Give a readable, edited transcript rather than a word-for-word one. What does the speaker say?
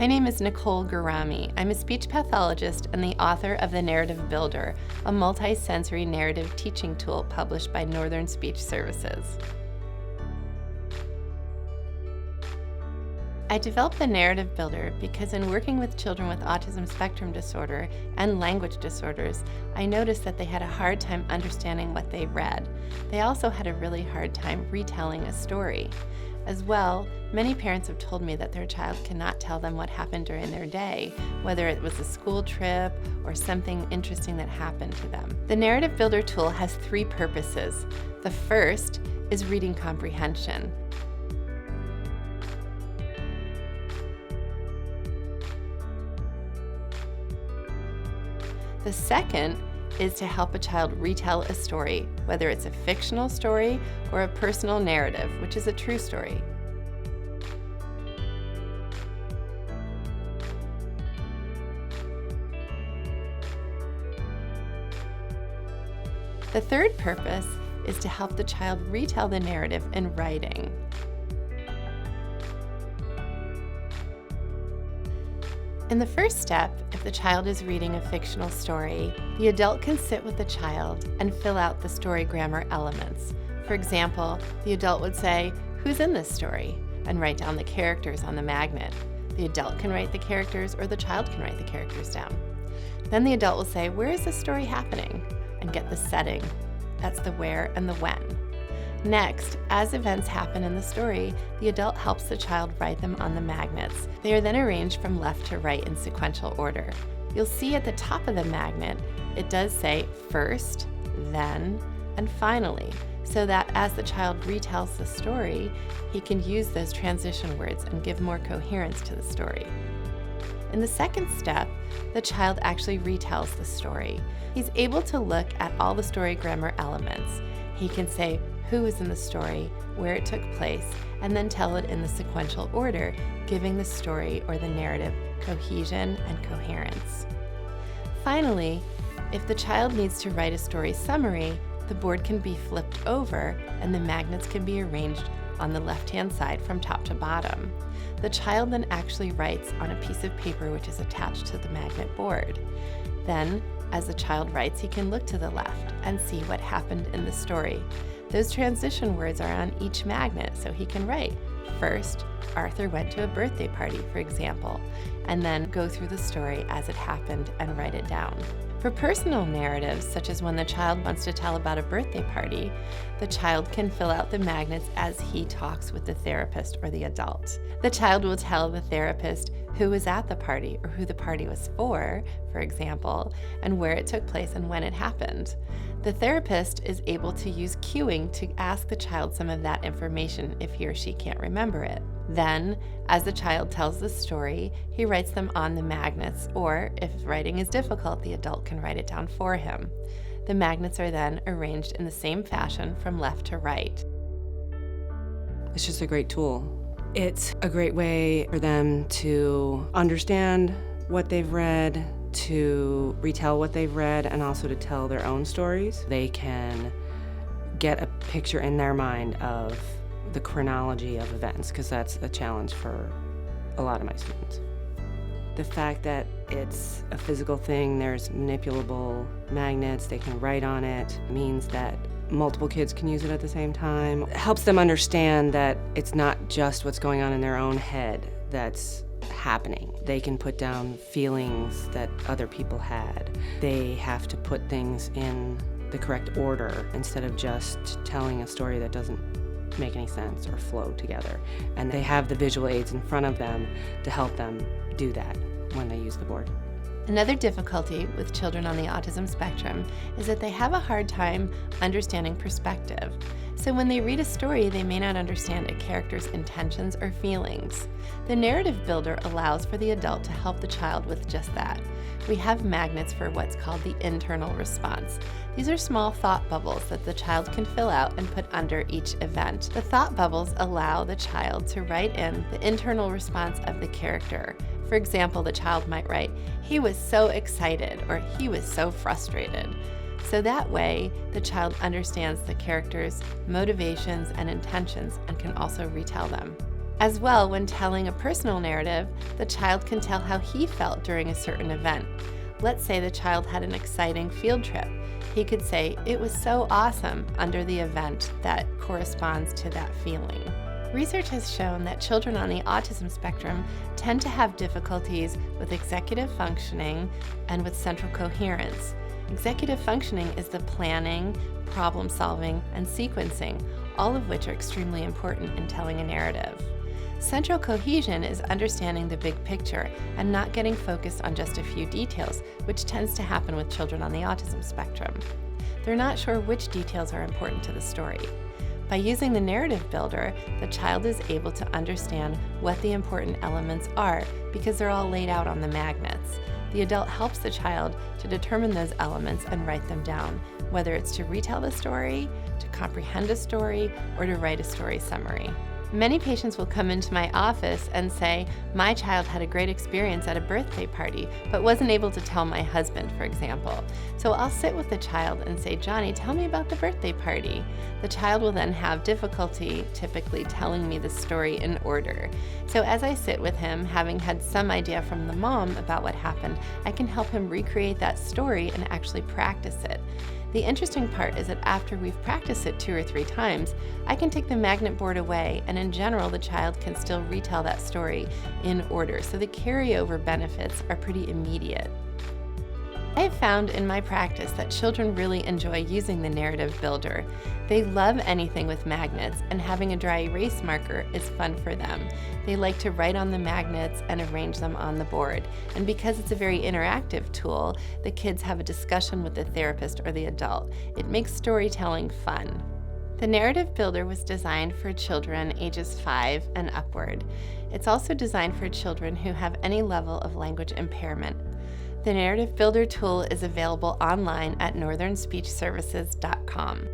My name is Nicole Gerami. I'm a speech pathologist and the author of The Narrative Builder, a multi-sensory narrative teaching tool published by Northern Speech Services. I developed the Narrative Builder because in working with children with autism spectrum disorder and language disorders, I noticed that they had a hard time understanding what they read. They also had a really hard time retelling a story. As well, many parents have told me that their child cannot tell them what happened during their day, whether it was a school trip or something interesting that happened to them. The Narrative Builder tool has 3 purposes. The first is reading comprehension. The second is to help a child retell a story, whether it's a fictional story or a personal narrative, which is a true story. The third purpose is to help the child retell the narrative in writing. In the first step, if the child is reading a fictional story, the adult can sit with the child and fill out the story grammar elements. For example, the adult would say, "Who's in this story?" and write down the characters on the magnet. The adult can write the characters or the child can write the characters down. Then the adult will say, "Where is this story happening?" and get the setting. That's the where and the when. Next, as events happen in the story, the adult helps the child write them on the magnets. They are then arranged from left to right in sequential order. You'll see at the top of the magnet, it does say first, then, and finally, so that as the child retells the story, he can use those transition words and give more coherence to the story. In the second step, the child actually retells the story. He's able to look at all the story grammar elements. He can say who is in the story, where it took place, and then tell it in the sequential order, giving the story or the narrative cohesion and coherence. Finally, if the child needs to write a story summary, the board can be flipped over and the magnets can be arranged on the left-hand side from top to bottom. The child then actually writes on a piece of paper which is attached to the magnet board. Then, as the child writes, he can look to the left and see what happened in the story. Those transition words are on each magnet, so he can write, first, Arthur went to a birthday party, for example, and then go through the story as it happened and write it down. For personal narratives, such as when the child wants to tell about a birthday party, the child can fill out the magnets as he talks with the therapist or the adult. The child will tell the therapist who was at the party or who the party was for example, and where it took place and when it happened. The therapist is able to use cueing to ask the child some of that information if he or she can't remember it. Then, as the child tells the story, he writes them on the magnets, or if writing is difficult, the adult can write it down for him. The magnets are then arranged in the same fashion from left to right. It's just a great tool. It's a great way for them to understand what they've read, to retell what they've read, and also to tell their own stories. They can get a picture in their mind of the chronology of events, because that's a challenge for a lot of my students. The fact that it's a physical thing, there's manipulable magnets, they can write on it, means that multiple kids can use it at the same time. It helps them understand that it's not just what's going on in their own head that's happening. They can put down feelings that other people had. They have to put things in the correct order instead of just telling a story that doesn't make any sense or flow together. And they have the visual aids in front of them to help them do that when they use the board. Another difficulty with children on the autism spectrum is that they have a hard time understanding perspective. So when they read a story, they may not understand a character's intentions or feelings. The Narrative Builder allows for the adult to help the child with just that. We have magnets for what's called the internal response. These are small thought bubbles that the child can fill out and put under each event. The thought bubbles allow the child to write in the internal response of the character. For example, the child might write, "He was so excited," or "He was so frustrated." So that way, the child understands the character's motivations and intentions and can also retell them. As well, when telling a personal narrative, the child can tell how he felt during a certain event. Let's say the child had an exciting field trip. He could say, "It was so awesome," under the event that corresponds to that feeling. Research has shown that children on the autism spectrum tend to have difficulties with executive functioning and with central coherence. Executive functioning is the planning, problem solving, and sequencing, all of which are extremely important in telling a narrative. Central cohesion is understanding the big picture and not getting focused on just a few details, which tends to happen with children on the autism spectrum. They're not sure which details are important to the story. By using the narrative builder, the child is able to understand what the important elements are because they're all laid out on the magnets. The adult helps the child to determine those elements and write them down, whether it's to retell the story, to comprehend a story, or to write a story summary. Many patients will come into my office and say, "My child had a great experience at a birthday party, but wasn't able to tell my husband," for example. So I'll sit with the child and say, "Johnny, tell me about the birthday party." The child will then have difficulty typically telling me the story in order. So as I sit with him, having had some idea from the mom about what happened, I can help him recreate that story and actually practice it. The interesting part is that after we've practiced it 2 or 3 times, I can take the magnet board away, and in general, the child can still retell that story in order, so the carryover benefits are pretty immediate. I have found in my practice that children really enjoy using the narrative builder. They love anything with magnets, and having a dry erase marker is fun for them. They like to write on the magnets and arrange them on the board. And because it's a very interactive tool, the kids have a discussion with the therapist or the adult. It makes storytelling fun. The narrative builder was designed for children ages 5 and upward. It's also designed for children who have any level of language impairment. The Narrative Builder tool is available online at northernspeechservices.com.